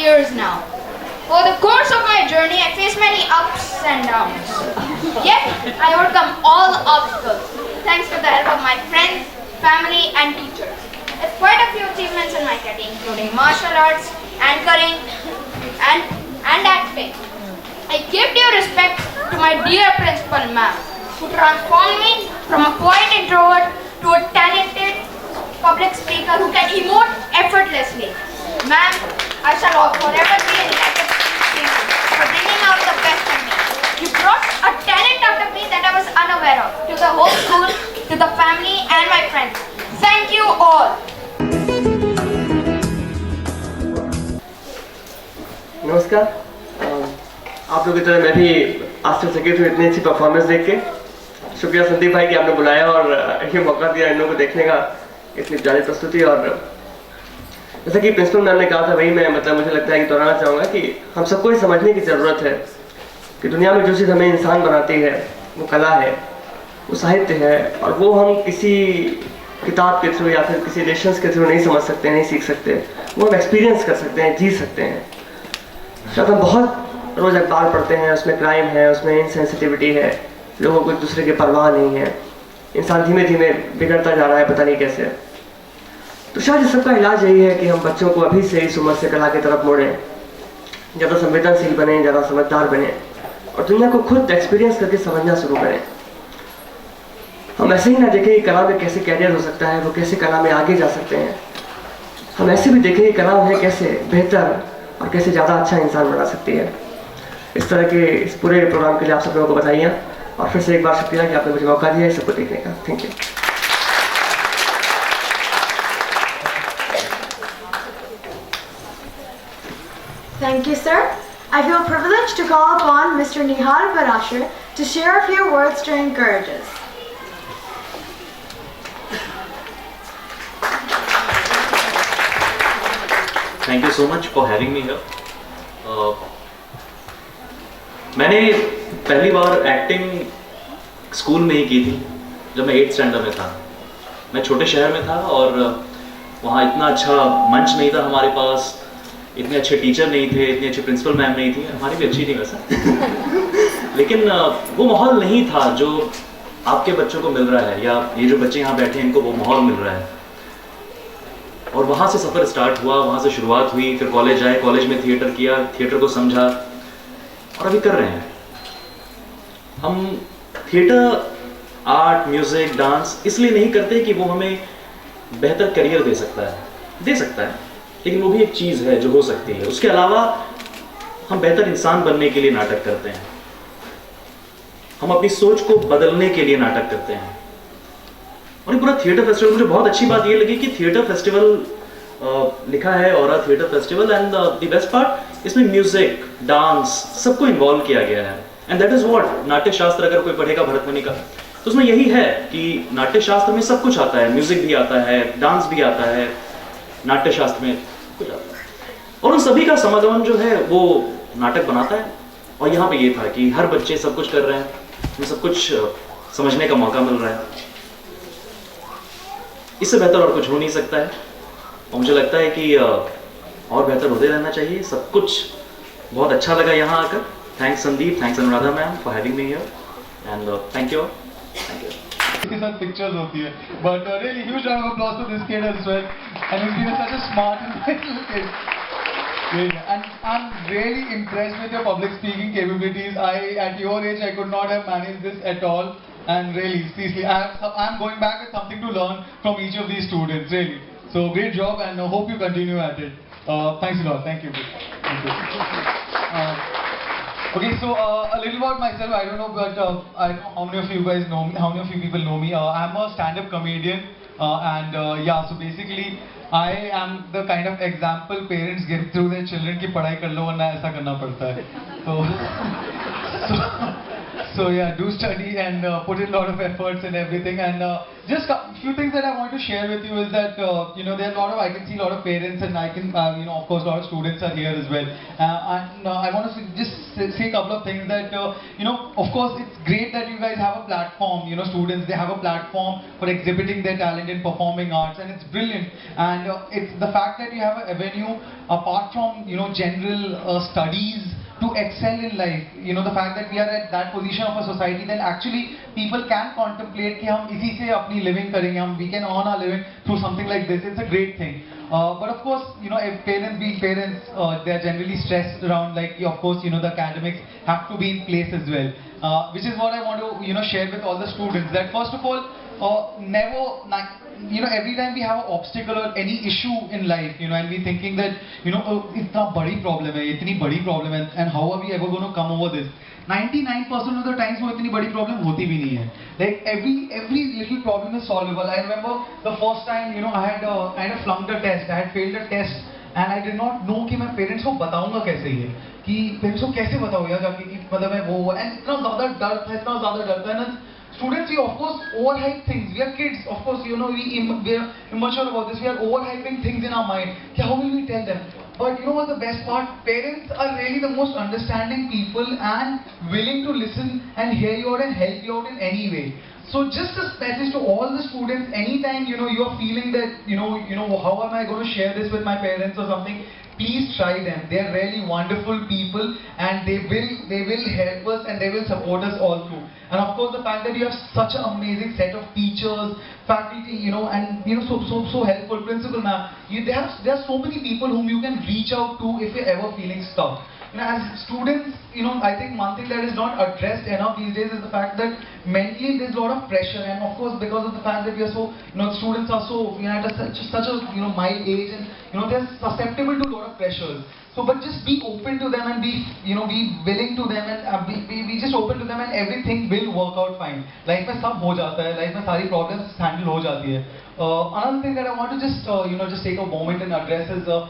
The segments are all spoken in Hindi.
years now. Over the course of my journey, I faced many ups and downs. Yet, I overcome all obstacles thanks to the help of my friends, family, and teachers. I have quite a few achievements in my career, including martial arts, anchoring, and acting. I give due respect to my dear principal ma'am, who transformed me from a quiet introvert to a talented public speaker who can emote effortlessly. Ma'am, I shall forever be indebted to you for bringing out the best in me. You brought a talent out of me that I was unaware of, to the whole school, to the family and my friends. Thank you all. नमस्कार। आप लोगों की तरह मैं भी आश्चर्यचकित हूँ इतनी अच्छी परफॉर्मेंस देख के। शुक्रिया संदीप भाई कि आपने बुलाया और ये मौका दिया इन लोगों को देखने का, इतनी प्यारी प्रस्तुति। और जैसा कि प्रिंसिपल मैम ने कहा था, वही मैं मुझे लगता है कि दोहराना चाहूँगा कि हम सबको ये समझने की ज़रूरत है कि दुनिया में जो चीज़ हमें इंसान बनाती है वो कला है, वो साहित्य है, और वो हम किसी किताब के थ्रू या फिर किसी लेसन्स के थ्रू नहीं समझ सकते, नहीं सीख सकते। वो हम एक्सपीरियंस कर सकते हैं, जी सकते हैं। शायद हम बहुत रोज़ अखबार पढ़ते हैं, उसमें क्राइम है, उसमें इनसेंसिटिविटी है, लोगों को एक दूसरे की परवाह नहीं है, इंसान धीमे धीमे बिगड़ता जा रहा है, पता नहीं कैसे। तो शायद इस सबका इलाज यही है कि हम बच्चों को अभी से इस उम्र से कला की तरफ मोड़ें, ज़्यादा संवेदनशील बने, ज़्यादा समझदार बने और दुनिया को खुद एक्सपीरियंस करके समझना शुरू करें। हम ऐसे ही ना देखें कि कला में कैसे कैरियर हो सकता है, वो कैसे कला में आगे जा सकते हैं। हम ऐसे भी देखें कि कला उन्हें कैसे बेहतर और कैसे ज़्यादा अच्छा इंसान बना सकती है। इस तरह के इस पूरे प्रोग्राम के लिए आप सब लोगों को बधाइयाँ और फिर से एक बार शुक्रिया कि आपने मुझे मौका दिया इस सबको देखने का। Thank you. Thank you, sir. I feel privileged to call upon Mr. Nihal Parashar to share a few words to encourage us. Thank you so much for having me here. मैंने पहली बार एक्टिंग स्कूल में ही की थी जब मैं 8th स्टैंडर्ड में था। मैं छोटे शहर में था और वहाँ इतना अच्छा मंच नहीं था हमारे पास, इतने अच्छे टीचर नहीं थे, इतनी अच्छी प्रिंसिपल मैम नहीं थी, हमारी भी अच्छी थी वैसे लेकिन वो माहौल नहीं था जो आपके बच्चों को मिल रहा है, या ये जो बच्चे यहाँ बैठे हैं इनको वो माहौल मिल रहा है। और वहाँ से सफ़र स्टार्ट हुआ, वहाँ से शुरुआत हुई, फिर कॉलेज आए, कॉलेज में थिएटर किया, थिएटर को समझा और अभी कर रहे हैं। हम थिएटर, आर्ट, म्यूज़िक, डांस इसलिए नहीं करते कि वो हमें बेहतर करियर दे सकता है, लेकिन वो भी एक चीज़ है जो हो सकती है। उसके अलावा हम बेहतर इंसान बनने के लिए नाटक करते हैं, हम अपनी सोच को बदलने के लिए नाटक करते हैं। और ये पूरा थिएटर फेस्टिवल, मुझे बहुत अच्छी बात ये लगी कि थिएटर फेस्टिवल लिखा है और theatre festival, and the best part इसमें म्यूजिक, डांस सबको इन्वॉल्व किया गया है। एंड दैट इज व्हाट नाट्य शास्त्र अगर कोई पढ़ेगा भरतमुनि का तो उसमें यही है कि नाट्य शास्त्र में सब कुछ आता है, म्यूजिक भी आता है, डांस भी आता है, नाट्य शास्त्र में कुछ आता है, और उन सभी का समागम जो है वो नाटक बनाता है। और यहाँ पे ये था कि हर बच्चे सब कुछ कर रहे हैं, उन्हें सब कुछ समझने का मौका मिल रहा है। इससे बेहतर और कुछ हो नहीं सकता है और मुझे लगता है कि और बेहतर होते रहना चाहिए। सब कुछ बहुत अच्छा लगा यहाँ आकर। Thanks Sandeep, thanks Anuradha ma'am for having me here, and thank you. इसके साथ पिक्चर्स होती है, but really huge round of applause to this kid as well, and he's been such a smart and little kid. Really. And I'm really impressed with your public speaking capabilities. At your age, I could not have managed this at all. And really, seriously, I'm going back with something to learn from each of these students. Really, so great job, and hope you continue at it. Thanks a lot. Thank you. Thank you. Okay, so a little about myself. I don't know, but I don't know how many of you guys know me. How many of you people know me? I'm a stand-up comedian, and yeah. So basically, I am the kind of example parents give through their children कि पढ़ाई कर लो वरना ऐसा करना पड़ता है. So So yeah, do study and put in a lot of efforts and everything. And just a few things that I want to share with you is that there are a lot of, I can see a lot of parents, and I can of course a lot of students are here as well. And I want to just say a couple of things that of course it's great that you guys have a platform. Students, they have a platform for exhibiting their talent in performing arts, and it's brilliant. And it's the fact that you have an avenue apart from general studies to excel in life. The fact that we are at that position of a society, then actually people can contemplate कि हम इसी से अपनी living करेंगे, we can earn our living through something like this. It's a great thing. But of course, if parents being parents, they are generally stressed around, like, of course, the academics have to be in place as well. Which is what I want to share with all the students, that first of all, never, every time we have an obstacle or any issue in life, and we're thinking that, itna badi problem hai, itni badi problem hai, and how are we ever going to come over this? 99% of the times वो इतनी बड़ी problem होती भी नहीं है. Like every little problem is solvable. I remember the first time I had flunked a test, I had failed a test, and I did not know कि मैं parents को बताऊंगा कैसे ये, कि parents को कैसे बताऊँ यार जाके कि मतलब मैं वो, and इतना ज़्यादा डर था ना. Students, we of course overhype things. We are kids, of course, we are immature about this. We are overhyping things in our mind. How will we tell them? But you know what the best part? Parents are really the most understanding people and willing to listen and hear you out and help you out in any way. So just a message to all the students, anytime you are feeling that how am I going to share this with my parents or something, please try them. They are really wonderful people, and they will help us and they will support us all through. And of course, the fact that you have such an amazing set of teachers, faculty, and so helpful. Principal ma'am, there are so many people whom you can reach out to if you're ever feeling stuck. As students, I think one thing that is not addressed enough these days is the fact that mentally there's a lot of pressure, and of course because of the fact that we are so, students are so, at such a mild age, and they're susceptible to a lot of pressures. So, but just be open to them and be willing to them, and be just open to them, and everything will work out fine. Life में सब हो जाता है, life में सारी problems handle हो जाती है. Another thing that I want to just take a moment and address is one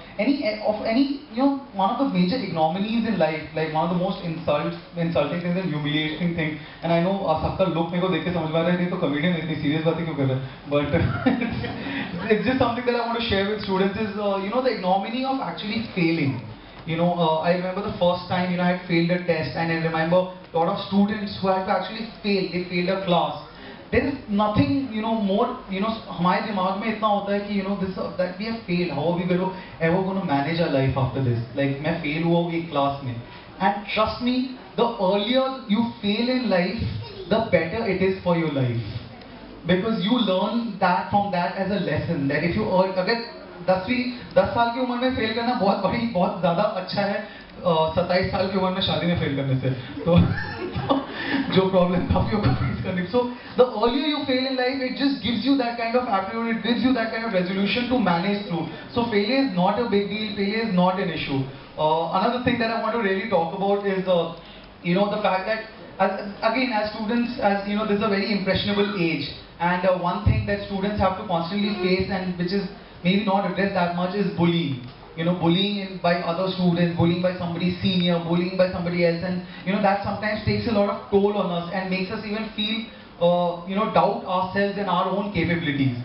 of the major ignominies in life, like one of the most insulting things and humiliating thing. And I know सबका look मेरे को देख के समझ में आ रहा है कि तो comedian इतनी serious बातें क्यों कर रहा है? But it's just something that I want to share with students is the ignominy of actually failing. I remember the first time I had failed a test, and I remember a lot of students who had to actually fail. They failed a class. There is nothing more हमारे दिमाग में इतना होता है कि this that we have failed. How are we ever going to manage our life after this? Like मैं fail हुआ हूँ एक class में, and trust me, the earlier you fail in life, the better it is for your life, because you learn that from that as a lesson that if you अगर 10 साल की उम्र में फेल करना बहुत ज़्यादा अच्छा है 27 साल की उम्र में शादी में फेल करने से, तो जो प्रॉब्लम काफी फेस करने. So the earlier you fail in life, it just gives you that kind of aptitude, it gives you that kind of resolution to manage through. So failure is not a big deal, failure is not an issue. Another thing that I want to really talk about is the fact that as students, this is a very impressionable age, and one thing that students have to constantly face, and which is maybe not addressed that much, is bullying. Bullying by other students, bullying by somebody senior, bullying by somebody else, and that sometimes takes a lot of toll on us and makes us even feel, doubt ourselves and our own capabilities.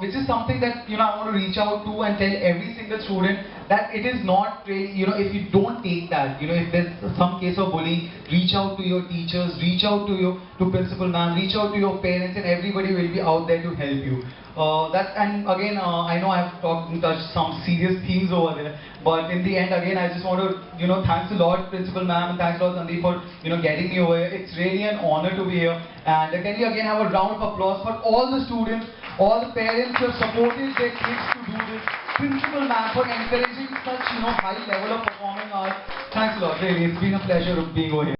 Which is something that I want to reach out to and tell every single student that it is not really, if you don't take that, if there's some case of bullying, reach out to your teachers, reach out to principal ma'am, reach out to your parents, and everybody will be out there to help you. And again, I know I've touched some serious themes over there, but in the end, again, I just want to, thanks a lot, Principal Ma'am, and thanks a lot, Sandeep, for, getting me over here. It's really an honor to be here. And can we again have a round of applause for all the students, all the parents who have supported their kids to do this. Principal Ma'am for encouraging such, high level of performing arts. Thanks a lot, really. It's been a pleasure being over here.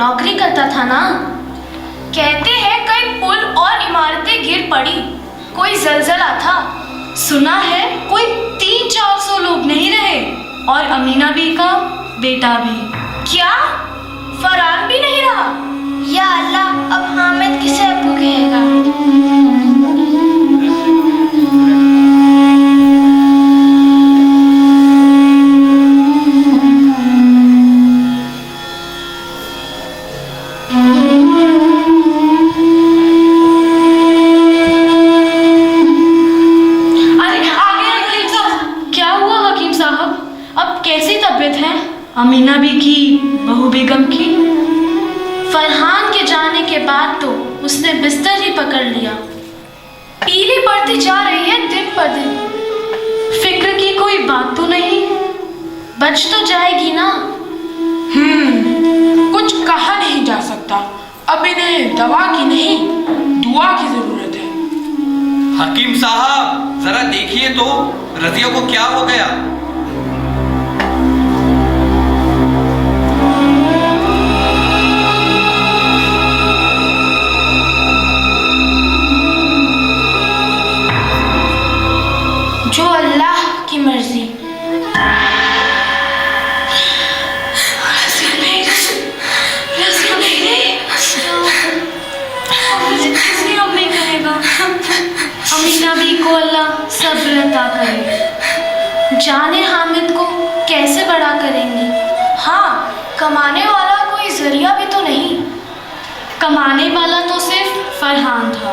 नौकरी करता था ना। कहते हैं कई पुल और इमारतें गिर पड़ी, कोई जलजला था। सुना है कोई 300-400 लोग नहीं रहे, और अमीना बी का बेटा भी। क्या फरहान भी नहीं रहा? या अल्लाह, अब हामिद किसे अब्बू कहेगा? अमीना बी की, बहू बेगम की। फरहान के जाने के बाद तो उसने बिस्तर ही पकड़ लिया। पीली पड़ती जा रही है दिन पर दिन। फिक्र की कोई बात तो नहीं, बच तो जाएगी ना। कुछ कहा नहीं जा सकता। अब इन्हें दवा की नहीं, दुआ की जरूरत है। हकीम साहब, जरा देखिए तो रजिया को क्या हो गया। जो अल्लाह की मर्जी। अमीना बी को अल्लाह सब्र अता करे। जाने हामिद को कैसे बड़ा करेंगी। हाँ, कमाने वाला कोई जरिया भी तो नहीं। कमाने वाला तो सिर्फ फरहान था,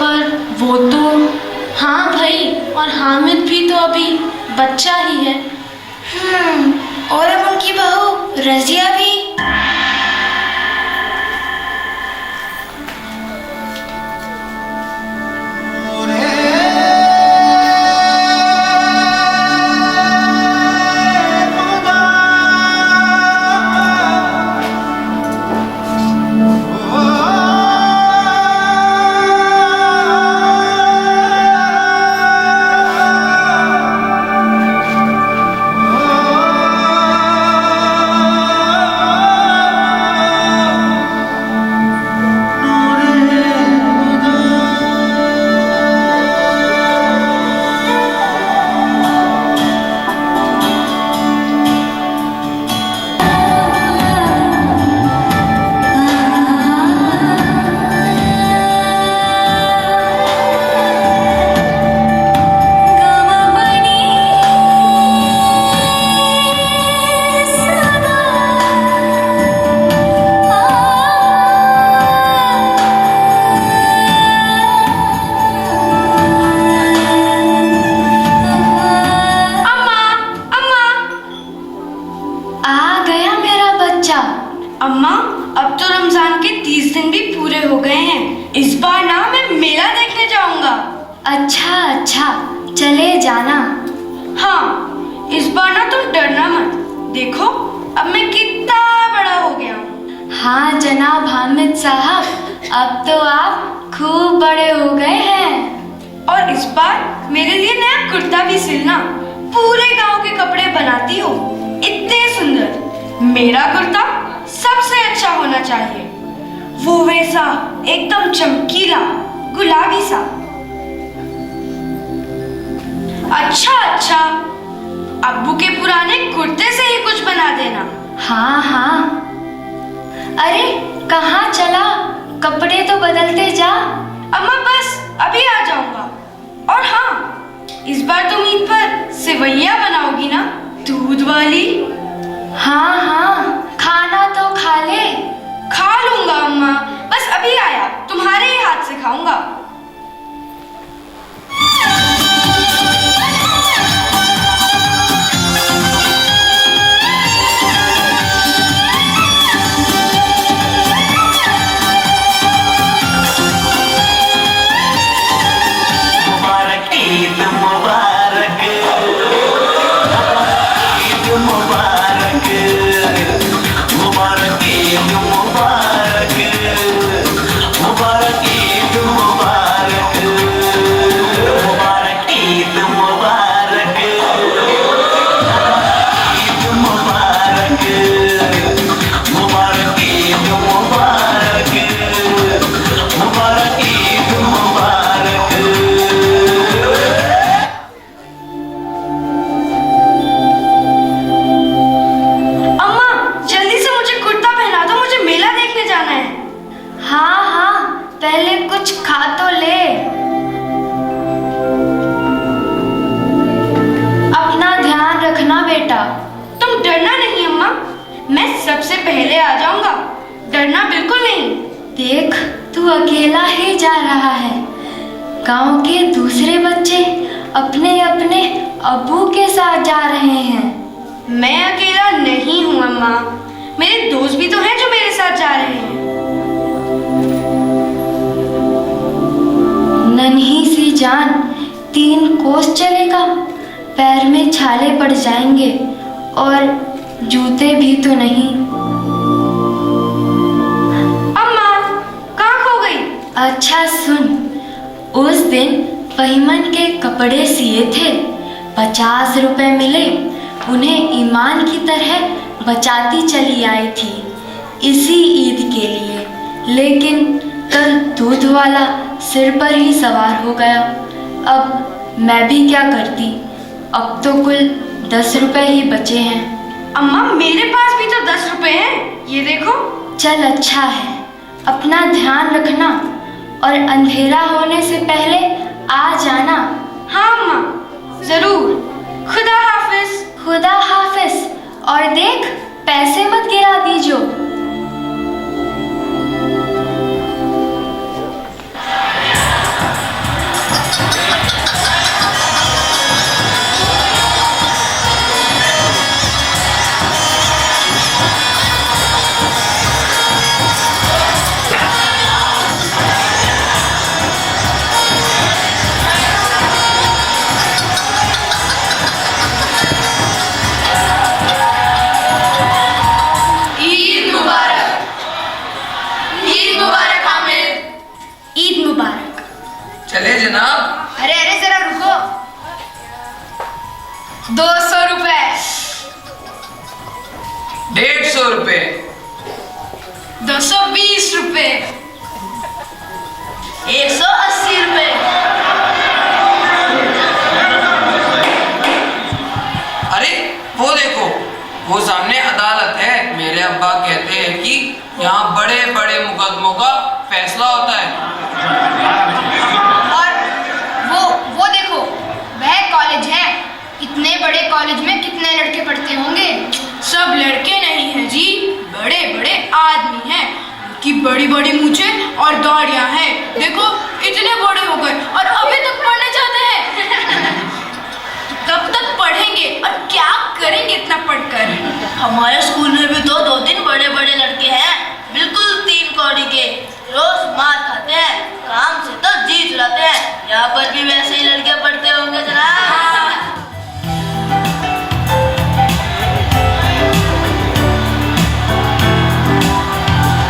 पर वो तो, हाँ भाई, और हामिद भी तो अभी बच्चा ही है। और अब उनकी बहू रजिया भी। अम्मा, अब तो रमजान के 30 दिन भी पूरे हो गए हैं। इस बार ना मैं मेला देखने जाऊंगा। अच्छा, चले जाना। हाँ, इस बार ना तुम डरना मत। देखो अब मैं कितना बड़ा हो गया हूँ। हाँ जनाब हामिद साहब, अब तो आप खूब बड़े हो गए हैं। और इस बार मेरे लिए नया कुर्ता भी सिलना। पूरे गांव के कपड़े बनाती हो, इतने सुंदर। मेरा कुर्ता सबसे अच्छा होना चाहिए, वो वैसा एकदम चमकीला गुलाबी सा। अच्छा, अब्बू के पुराने कुर्ते से ही कुछ बना देना। हाँ। अरे कहाँ चला, कपड़े तो बदलते जा। अम्मा बस अभी आ जाऊंगा। और हाँ, इस बार तुम ईद पर सेवइयां बनाओगी ना, दूध वाली? हाँ, खाना तो खा ले। खा लूंगा अम्मा, बस अभी आया, तुम्हारे ही हाथ से खाऊंगा। मुबारक ईद मुबारक पहले कुछ खा तो ले। अपना ध्यान रखना बेटा। तुम डरना नहीं अम्मा, मैं सबसे पहले आ जाऊंगा, डरना बिल्कुल नहीं। देख, तू अकेला ही जा रहा है। गांव के दूसरे बच्चे अपने अपने अब्बू के साथ जा रहे हैं। मैं अकेला नहीं हूँ अम्मा, मेरे दोस्त भी तो हैं जो मेरे साथ जा रहे हैं। नन्ही सी जान, 3 कोस चलेगा, पैर में छाले पड़ जाएंगे और जूते भी तो नहीं। अम्मा, कहाँ खो गई? अच्छा सुन, उस दिन फहीमन के कपड़े सिए थे, 50 रुपए मिले, उन्हें ईमान की तरह बचाती चली आई थी इसी ईद के लिए। लेकिन कल दूध वाला सिर पर ही सवार हो गया। अब मैं भी क्या करती, अब तो कुल 10 रुपए ही बचे हैं। अम्मा, मेरे पास भी तो 10 रुपए हैं, ये देखो। चल अच्छा है, अपना ध्यान रखना और अंधेरा होने से पहले आ जाना। हाँ अम्मा, जरूर। खुदा हाफिज। खुदा हाफिज। और देख, पैसे मत गिरा दीजो। चले जनाब। अरे अरे जरा रुको, 200 रुपए। 150 रुपए। 220 रुपए। 180 रुपए। अरे वो देखो, वो सामने अदालत है। मेरे अब्बा कहते हैं कि यहाँ बड़े बड़े मुकदमों का फैसला होता है। और वो देखो, वह कॉलेज है। इतने बड़े कॉलेज में कितने लड़के पढ़ते होंगे? सब लड़के नहीं हैं जी, बड़े बड़े आदमी हैं, उनकी बड़ी बड़ी मूंछें और दाढ़ियां हैं। देखो, इतने बड़े हो गए और अभी तक पढ़ने जाते हैं। कब तक पढ़ेंगे और क्या करेंगे इतना पढ़कर? हमारे स्कूल में भी तो 2-3 बड़े बड़े लड़के हैं, बिल्कुल 3 कौड़ी के, रोज मार खाते हैं, काम से तो जी चुराते हैं। यहाँ पर भी वैसे ही लड़के पढ़ते होंगे जनाब।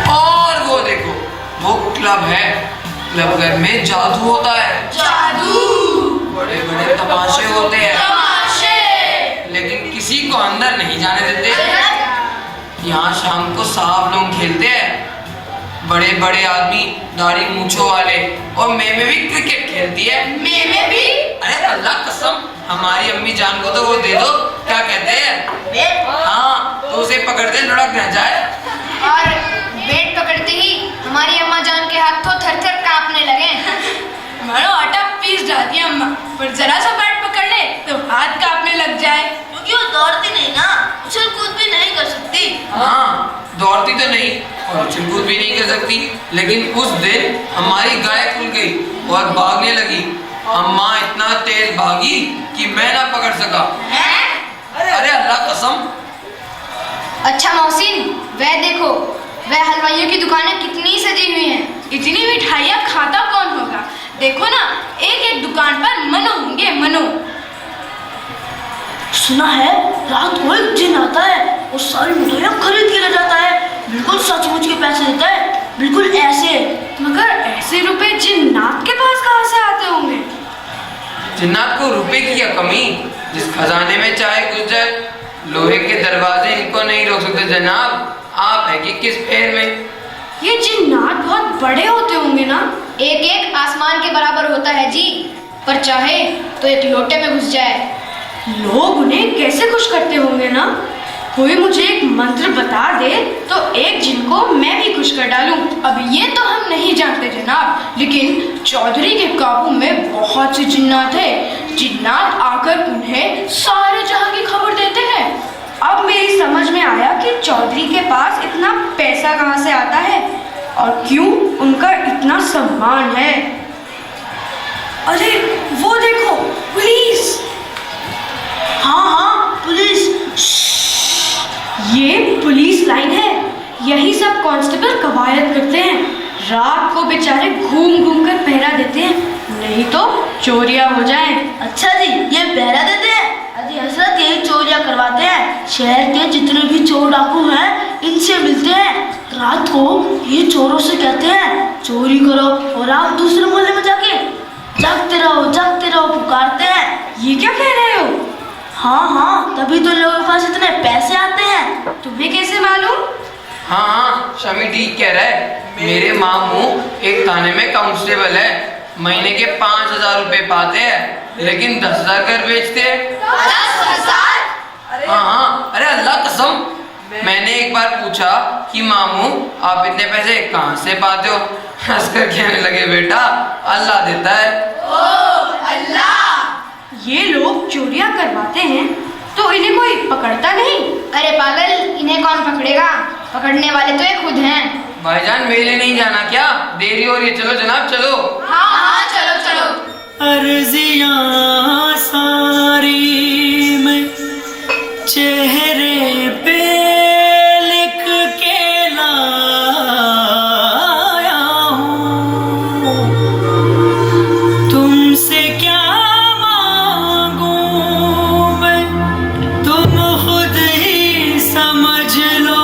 और वो देखो, वो क्लब है। क्लब घर में जादू होता है। जादू। बड़े बड़े तमाशे होते हैं, तमाशे। लेकिन किसी को अंदर नहीं जाने देते। यहाँ शाम को सांप लोग खेलते हैं। बड़े बड़े आदमी, दाढ़ी मूंछों वाले, और मेमे भी क्रिकेट खेलती है। मेमे भी? अरे अल्लाह कसम, हमारी अम्मी जान को तो वो दे दो, क्या कहते हैं, हाँ, तो उसे पकड़ते लुढ़क न जाए। और बैट पकड़ते ही हमारी अम्मा जान के हाथ तो थर थर कांपने लगे। मानो आटा पीस जाती है अम्मा, पर जरा सा बैट पकड़ ले तो हाथ कांपने लग जाए। क्योंकि वो दौड़ती नहीं ना, उछल कूद भी नहीं कर सकती। हाँ, दौड़ती तो नहीं और उछल कूद भी नहीं कर सकती, लेकिन उस दिन हमारी गाय खुल गई और भागने लगी। अम्मा इतना तेज भागी कि मैं ना पकड़ सका। अरे अल्लाह कसम। अच्छा मौसिन, वह देखो, वह हलवाइयों की दुकानें कितनी सजी हुई हैं। इतनी मिठाइयाँ खाता कौन होगा? देखो ना, एक एक दुकान पर मनो होंगे, मनो। सुना है रात को एक जिन आता है और सारी मिठाइयाँ खरीद के ले जाता है, बिल्कुल सचमुच के पैसे देता है, बिल्कुल ऐसे। मगर ऐसे रुपए जिन्नात के पास कहाँ से आते होंगे? जिन्नात को रुपए की क्या कमी, जिस खजाने में चाहे घुस जाए, लोहे के दरवाजे इनको नहीं रोक सकते। जनाब, आप है कि किस फेर में? ये जिन्नात बहुत बड़े होते होंगे ना? एक एक आसमान के बराबर होता है जी, पर चाहे तो एक लोटे में घुस जाए। लोग उन्हें कैसे खुश करते होंगे ना? कोई मुझे एक मंत्र बता दे तो एक जिन को मैं भी खुश कर डालूं। अब ये तो हम नहीं जानते जनाब, लेकिन चौधरी के काबू में बहुत से जिन्नात है। जिन्नात आकर उन्हें सारे जहां की खबर देते हैं। अब मेरी समझ में आया कि चौधरी के पास इतना पैसा कहाँ से आता है और क्यों उनका इतना सम्मान है। अरे वो देखो, पुलिस! हाँ पुलिस। ये पुलिस लाइन है। यही सब कांस्टेबल कवायद करते हैं। रात को बेचारे घूम घूम कर पहरा देते हैं, नहीं तो चोरियां हो जाएं। अच्छा जी, ये पहरा देते हैं? अजी हजरत, यही चोरियां करवाते हैं। शहर के जितने भी चोर डाकू हैं इनसे मिलते हैं। रात को ये चोरों से कहते हैं चोरी करो, और आप दूसरे मोहल्ले में जाके जागते रहो पुकारते हैं। ये क्या कह रहे हो? हाँ, तभी तो लोगों के पास इतने पैसे आते हैं। तुम्हें कैसे मालूम? हाँ, शमी ठीक कह रहा है। मेरे मामू एक थाने में कांस्टेबल है। महीने के 5,000 रुपए पाते हैं, लेकिन 10,000 कर बेचते हैं। हाँ, अरे अल्लाह कसम। मैंने एक बार पूछा कि मामू आप इतने पैसे कहाँ से पाते हो? हंसकर कहने लगे, बेटा अल्लाह देता है। ये लोग चोरियां करवाते हैं तो इन्हें कोई पकड़ता नहीं? अरे पागल, इन्हें कौन पकड़ेगा? पकड़ने वाले तो ये खुद हैं। भाईजान मेले नहीं जाना क्या? देरी हो रही है, चलो जनाब चलो। हाँ, चलो। अर्जियां सारी मैं चेहरे पे लिख के लाया हूँ। तुमसे क्या मांगूं मैं, तुम खुद ही समझ लो।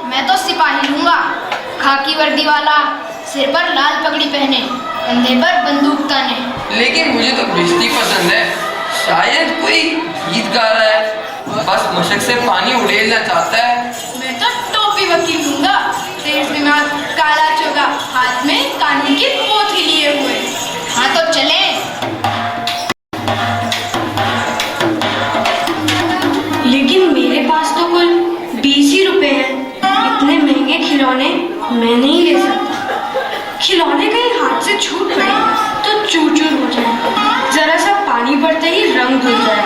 मैं तो सिपाही लूंगा, खाकी वर्दी वाला, सिर पर लाल पगड़ी पहने, कंधे पर बंदूक ताने। लेकिन मुझे तो बिजली पसंद है। शायद कोई गीत गा रहा है, बस मशक से पानी उड़ेलना चाहता है। मैं तो टोपी वकील लूंगा, तेज दिमाग, काला चोगा, हाथ में कानून की पोथी लिए हुए। हाँ तो चलें। लेकिन मेरे पास तो कुल 20 ही रुपए हैं। इतने महंगे खिलौने मैं नहीं ले सकता। खिलौने कहीं हाथ से छूट पड़े तो चूर चूर हो जाए, जरा सा पानी पड़ते ही रंग धुल जाए।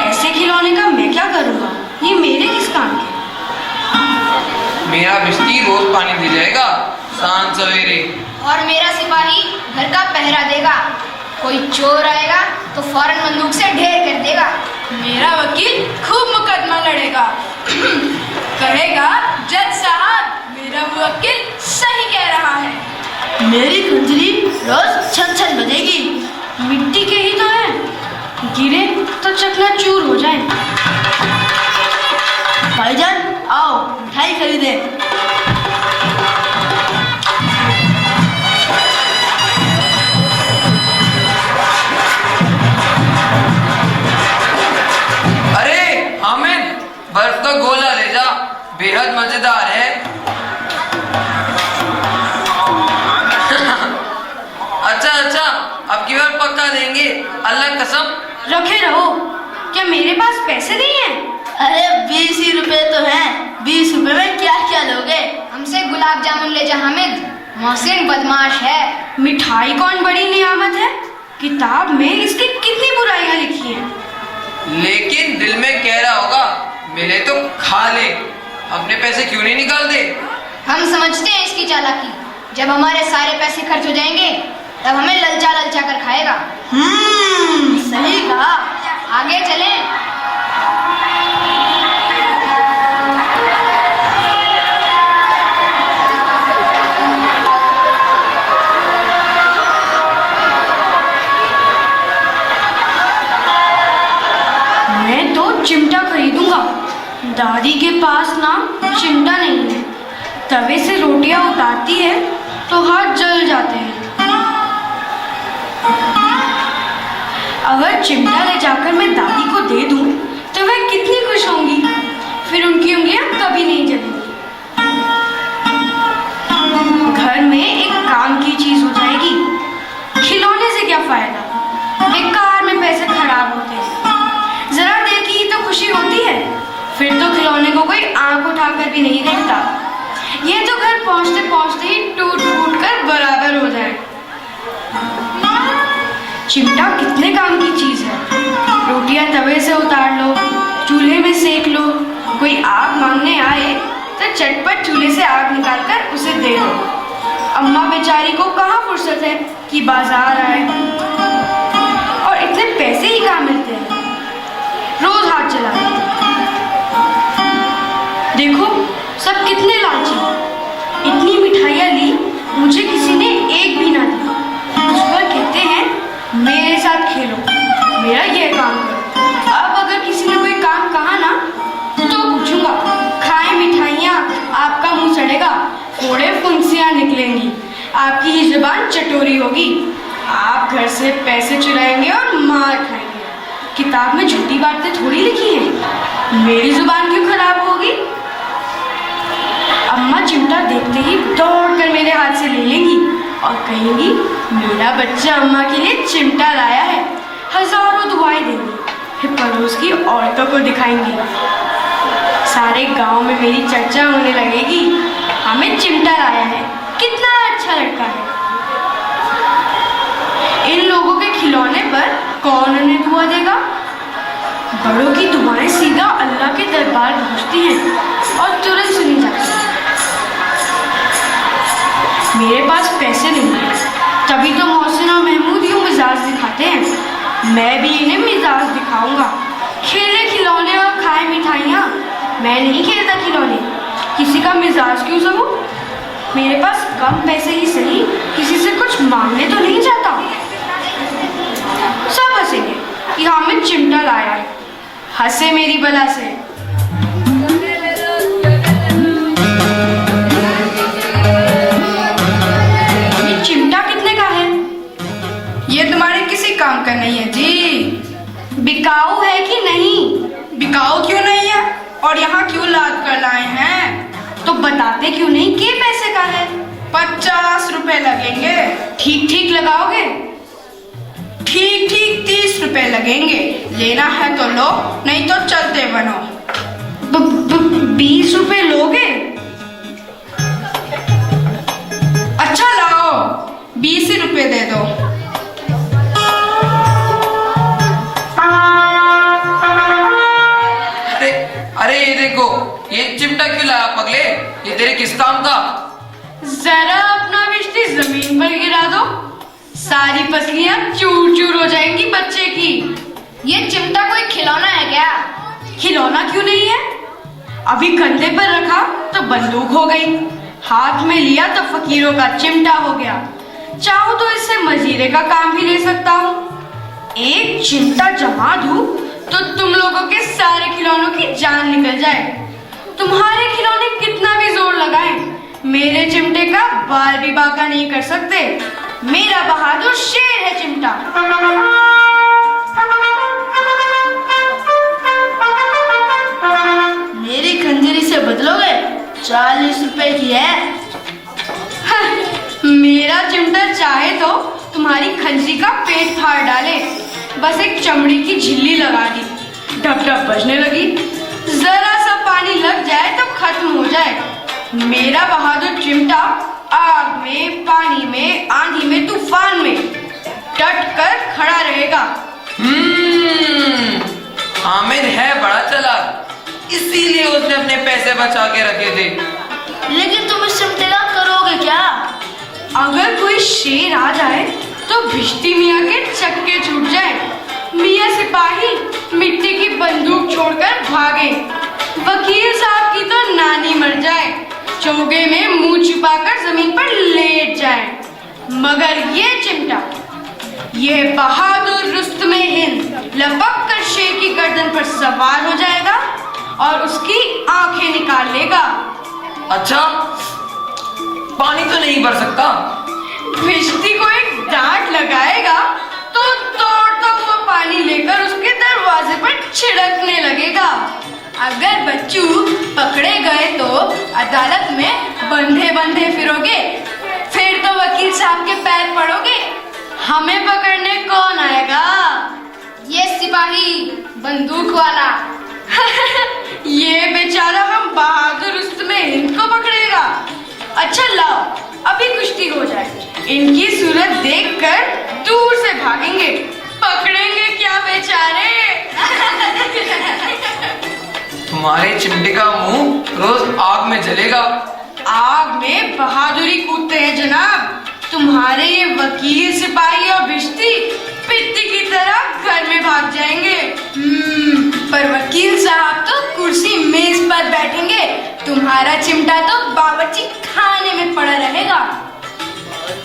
ऐसे खिलौने का मैं क्या करूँगा? ये मेरे किस काम के? मेरा बिस्ती रोज पानी दे जाएगा सांझ सवेरे। और मेरा सिपाही घर का पहरा देगा। कोई चोर आएगा तो फौरन बंदूक से ढेर कर देगा। मेरा वकील खूब मुकदमा लड़ेगा। कहेगा, जज साहब, मेरा वकील सही कह रहा है। मेरी खंजरी रोज छन छन बजेगी। मिट्टी के ही तो है, गिरे तो चकनाचूर हो जाए। भाईजान आओ मिठाई खरीदे। अरे हामिद, बर्फ का गोला ले जा, बेहद मजेदार है। अच्छा, अब की बार पक्का देंगे, अल्लाह कसम। रखे रहो, क्या मेरे पास पैसे नहीं हैं? अरे 20 ही रुपए तो हैं। 20 रुपए में क्या क्या लोगे? हमसे गुलाब जामुन ले जा हामिद, मोहसिन बदमाश है। मिठाई कौन बड़ी नियामत है? किताब में इसकी कितनी बुराइयां लिखी हैं। लेकिन दिल में कह रहा होगा, मिले तो खा ले, अपने पैसे क्यों नहीं निकालते? हम समझते हैं इसकी चालाकी। जब हमारे सारे पैसे खर्च हो जाएंगे तब हमें ललचा ललचा कर खाएगा। सही कहा। आगे चलें। मैं तो चिमटा खरीदूंगा। दादी के पास ना चिमटा नहीं है। तवे से रोटियां उतारती है तो हाथ जल जाते हैं। अगर चिमटा ले जाकर मैं दादी को दे दूं तो वह कितनी खुश होंगी। फिर उनकी उंगलियां कभी नहीं जलेंगी। घर में एक काम की चीज हो जाएगी। खिलौने से क्या फायदा, बेकार में पैसे खराब होते हैं। जरा देर की ही तो खुशी होती है, फिर तो खिलौने को कोई आंख उठाकर भी नहीं देखता। ये तो घर पहुंचते पहुंचते ही टूट फूट कर बराबर हो जाए। चिमटा कितने काम की चीज है। रोटियां तवे से उतार लो, चूल्हे में सेक लो। कोई आग मांगने आए तो चटपट चूल्हे से आग निकालकर उसे दे दो। अम्मा बेचारी को कहाँ फुर्सत है कि बाजार आए। और इतने पैसे ही कहाँ मिलते हैं, रोज हाथ चला देते हैं। देखो सब कितने लालची। इतनी मिठाइयाँ ली, मुझे किसी ने एक भी ना दी। उस पर कहते हैं मेरे साथ खेलो, मेरा ये काम करो। अब अगर किसी ने कोई काम कहा ना तो पूछूंगा, खाए मिठाइयाँ, आपका मुंह सड़ेगा, फोड़े फुंसियाँ निकलेंगी, आपकी ही जुबान चटोरी होगी। आप घर से पैसे चुराएंगे और मार खाएंगे। किताब में झूठी बातें थोड़ी लिखी हैं। मेरी जुबान क्यों खराब होगी? अम्मा चिमटा देखते ही दौड़कर मेरे हाथ से ले लेंगी और कहेंगी, मेरा बच्चा अम्मा के लिए चिमटा लाया है। हजारों दुआएं देंगी, फिर पड़ोस की औरतों को दिखाएंगी। सारे गांव में मेरी चर्चा होने लगेगी, हमें चिमटा लाया है, कितना अच्छा लड़का है। इन लोगों के खिलौने पर कौन उन्हें दुआ देगा? बड़ों की दुआएं सीधा अल्लाह के दरबार पहुंचती हैं और तुरंत सुनी जाती हैं। मेरे पास पैसे नहीं है, तभी तो मोहसिन और महमूद यूं मिजाज दिखाते हैं। मैं भी इन्हें मिजाज दिखाऊंगा। खेले खिलौने और खाए मिठाइयाँ, मैं नहीं खेलता खिलौने। किसी का मिजाज क्यों सकूं? मेरे पास कम पैसे ही सही, किसी से कुछ मांगने तो नहीं चाहता। सब हंसेंगे कि हामिद चिमटा लाया है। हंसे मेरी बला से। ये चिमटा कितने का है? क्यों लाद कर लाए हैं? तो बताते क्यों नहीं कि पैसे का है? 50 रुपए लगेंगे। ठीक ठीक लगाओगे? ठीक ठीक 30 रुपए लगेंगे। लेना है तो लो, नहीं तो चलते बनो। 20 रुपए लोगे? अच्छा लाओ, 20 ही रुपए दे दो। अरे अरे ये देखो, ये चिमटा क्यों लाया पगले? ये तेरे किस काम का? जरा अपना बिजली जमीन पर गिरा दो, सारी पसलियां चूर चूर हो जाएंगी बच्चे की। ये चिमटा कोई खिलौना है क्या? खिलौना क्यों नहीं है? अभी कंधे पर रखा तो बंदूक हो गई, हाथ में लिया तो फकीरों का चिमटा हो गया। चाहूं तो इससे मजीरे का काम भी ले सकता हूँ। एक चिमटा जमा दूं तो तुम लोगों के सारे खिलौनों की जान निकल जाए। तुम्हारे खिलौने कितना भी जोर लगाएं, मेरे चिमटे का बाल भी बांका नहीं कर सकते। मेरा बहादुर शेर है चिमटा। मेरी खंजरी से बदलोगे? 40 रुपए की है। मेरा चिमटा चाहे तो तुम्हारी खंजरी का पेट फाड़ डाले, बस एक चमड़ी की झिल्ली लगा दी, ढप ढप बजने लगी। जरा सा पानी लग जाए तो खत्म हो जाए। मेरा बहादुर चिमटा आग में, पानी में, आंधी में, तूफान में डट कर खड़ा रहेगा। हामिद है बड़ा चालाक, इसीलिए उसने अपने पैसे बचा के रखे थे। लेकिन तुम इस चिमटे का करोगे क्या? अगर कोई शेर आ जाए तो भिश्ती मियाँ के चक्के छूट जाए, मियाँ सिपाही मिट्टी की बंदूक छोड़कर भागे, वकील साहब की तो नानी मर जाए, चौके में मुंह छुपाकर जमीन पर लेट जाए। मगर ये चिमटा, ये बहादुर रुस्तमे हिंद लपक कर शेर की गर्दन पर सवार हो जाएगा और उसकी आंखें निकाल लेगा। अच्छा, पानी तो नहीं भर सकता? भिश्ती को एक डांट लगाएगा तो दौड़ता हुआ पानी लेकर उसके दरवाजे पर छिड़कने लगेगा। अगर बच्चू पकड़े गए तो अदालत में बंधे बंधे फिरोगे, फिर तो वकील साहब के पैर पड़ोगे। हमें पकड़ने कौन आएगा? ये सिपाही बंदूक वाला। ये बेचारा हम बहादुर रुस्तमे हिंद को पकड़ेगा। अच्छा लाओ, अभी कुश्ती हो जाए। इनकी सूरत देखकर दूर से भागेंगे, पकड़ेंगे क्या बेचारे। तुम्हारे चिमटे का मुंह रोज आग में जलेगा। आग में बहादुरी कूदते हैं जनाब। तुम्हारे ये वकील, सिपाही और भिश्ती पित्ती की तरह घर में भाग जाएंगे। पर वकील साहब तो कुर्सी मेज पर बैठेंगे, तुम्हारा चिमटा तो बावर्ची खाने में पड़ा रहेगा।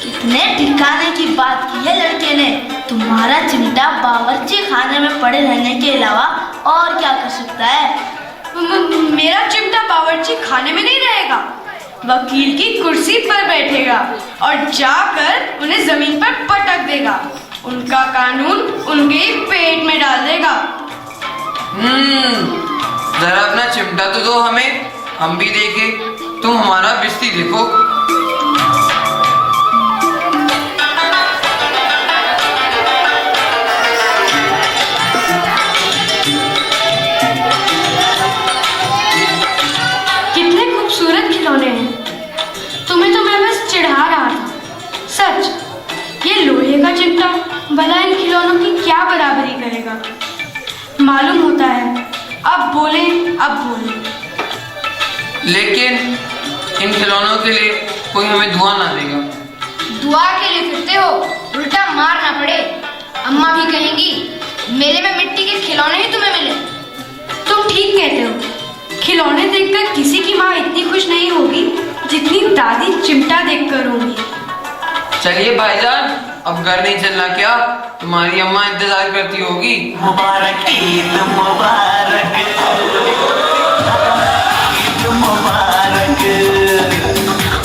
कितने ठिकाने की बात की है लड़के ने। तुम्हारा चिमटा बावर्ची खाने में पड़े रहने के अलावा और क्या कर सकता है? मेरा चिमटा बावर्ची खाने में नहीं रहेगा, वकील की कुर्सी पर बैठेगा और जाकर उन्हें जमीन पर पटक देगा। उनका कानून उनके पेट में डाल देगा। जरा अपना चिमटा तो दो हमें, हम भी देखे। तुम हमारा बिस्ती देखो। कितने खूबसूरत खिलौने हैं। तुम्हें तो मैं बस चिढ़ा रहा था। सच, ये लोहे का चिमटा भला इन खिलौनों की क्या बराबरी करेगा? मालूम होता है, अब बोले। लेकिन इन खिलौनों के लिए कोई हमें दुआ ना देगा। दुआ के लिए फिरते हो, उल्टा मार ना पड़े। अम्मा भी कहेंगी मेले में मिट्टी के खिलौने ही तुम्हें मिले। तुम ठीक कहते हो। खिलौने देखकर किसी की माँ इतनी खुश नहीं होगी जितनी दादी चिमटा देखकर होगी। चलिए भाईजान, अब घर नहीं चलना क्या? तुम्हारी अम्मा इंतजार करती होगी। मुबारक ईद मुबारक, ईद मुबारक,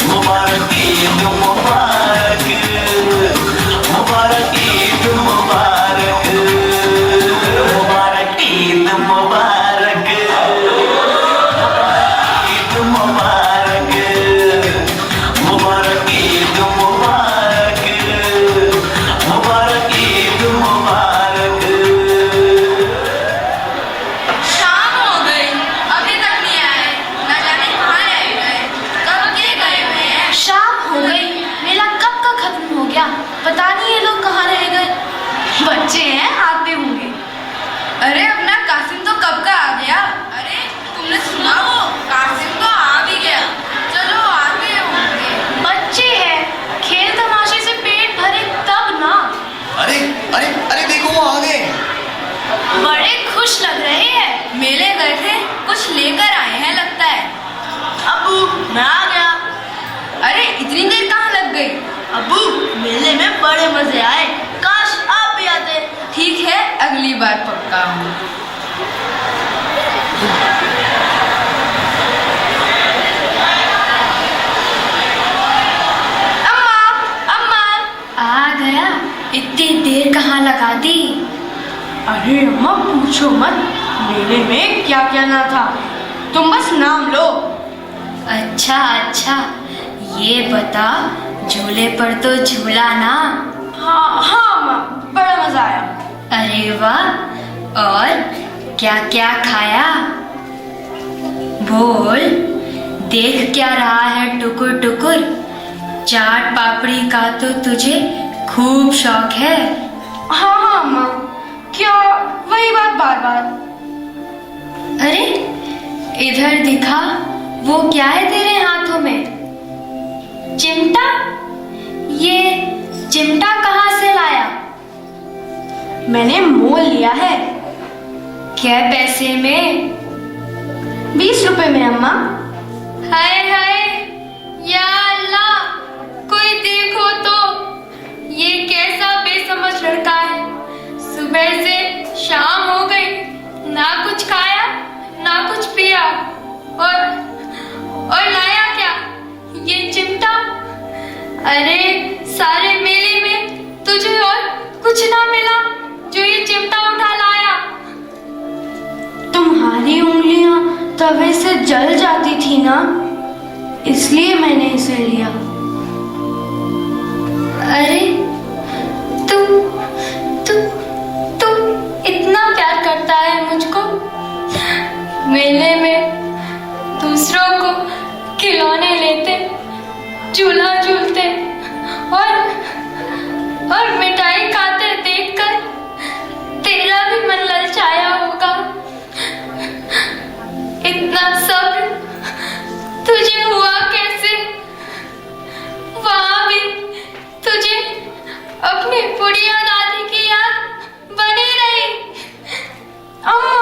मुबारक ईद मुबारक, मुबारक ईद मुबारक, मुबारक ईद मुबारक, मुबारक ईद मुबारक, आ गया, इतनी देर कहाँ लगा दी? अरे अम्मा पूछो मत, मेले में क्या क्या ना था, तुम बस नाम लो। अच्छा अच्छा, ये बता, झूले पर तो झूला ना? हाँ हाँ अम्मा, बड़ा मजा आया। अरे वाह, और क्या क्या खाया? बोल, देख क्या रहा है टुकुर टुकुर? चाट पापड़ी का तो तुझे खूब शौक है। हाँ हाँ अम्मा, क्या वही बात बार बार? अरे इधर दिखा, वो क्या है तेरे हाथों में? चिमटा? ये चिमटा कहाँ से लाया? मैंने मोल लिया है। क्या पैसे में? 20 रुपए में अम्मा। हाय हाय, या अल्लाह, कोई देखो तो, ये कैसा बेसमझ लड़का है। सुबह से शाम हो गई, ना कुछ खाया ना कुछ पिया, और लाया क्या? ये चिमटा। अरे सारे मेले में तुझे और कुछ ना मिला जो ये चिमटा उठा लाया। तुम्हारी उंगलियां तवे से जल जाती थी ना, इसलिए मैंने इसे लिया। अरे तू इतना प्यार करता है मुझको। मेले में दूसरों को खिलौने लेते, झूला झूलते और मिठाई खाते देखकर तेरा भी मन ललचाया होगा। इतना सब्र तुझे हुआ कैसे? वहां भी तुझे अपनी बुढ़िया दादी की याद बनी रही। अम्मा,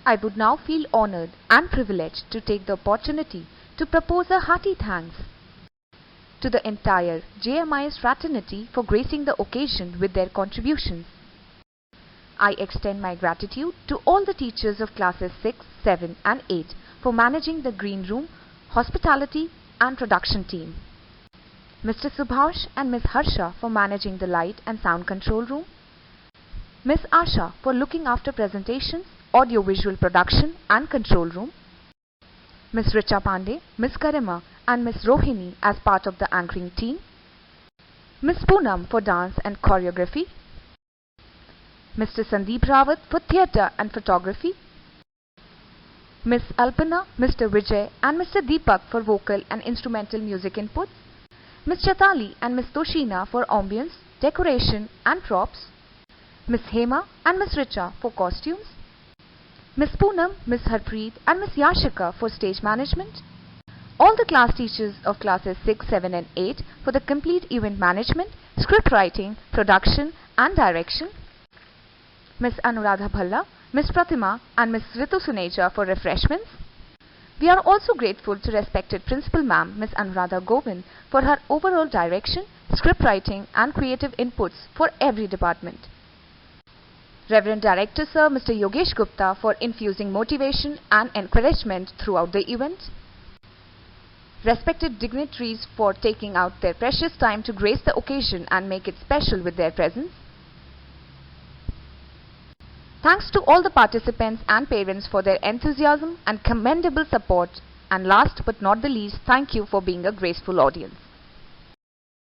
I would now feel honored and privileged to take the opportunity to propose a hearty thanks to the entire JMIS fraternity for gracing the occasion with their contributions. I extend my gratitude to all the teachers of classes 6, 7 and 8 for managing the green room, hospitality and production team. Mr. Subhash and Ms. Harsha for managing the light and sound control room. Ms. Asha for looking after presentations, audio-visual production and control room. Ms. Richa Pandey, Ms. Karima and Ms. Rohini as part of the anchoring team. Ms. Poonam for dance and choreography. Mr. Sandeep Rawat for theatre and photography. Ms. Alpana, Mr. Vijay and Mr. Deepak for vocal and instrumental music inputs. Ms. Chatali and Ms. Toshina for ambience, decoration and props. Ms. Hema and Ms. Richa for costumes. Ms. Poonam, Ms. Harpreet and Ms. Yashika for stage management. All the class teachers of classes 6, 7 and 8 for the complete event management, script writing, production and direction. Ms. Anuradha Bhalla, Ms. Pratima and Ms. Ritu Suneja for refreshments. We are also grateful to respected Principal Ma'am Ms. Anuradha Govind for her overall direction, script writing and creative inputs for every department. Reverend Director Sir Mr. Yogesh Gupta for infusing motivation and encouragement throughout the event. Respected dignitaries for taking out their precious time to grace the occasion and make it special with their presence. Thanks to all the participants and parents for their enthusiasm and commendable support. And last but not the least, thank you for being a graceful audience.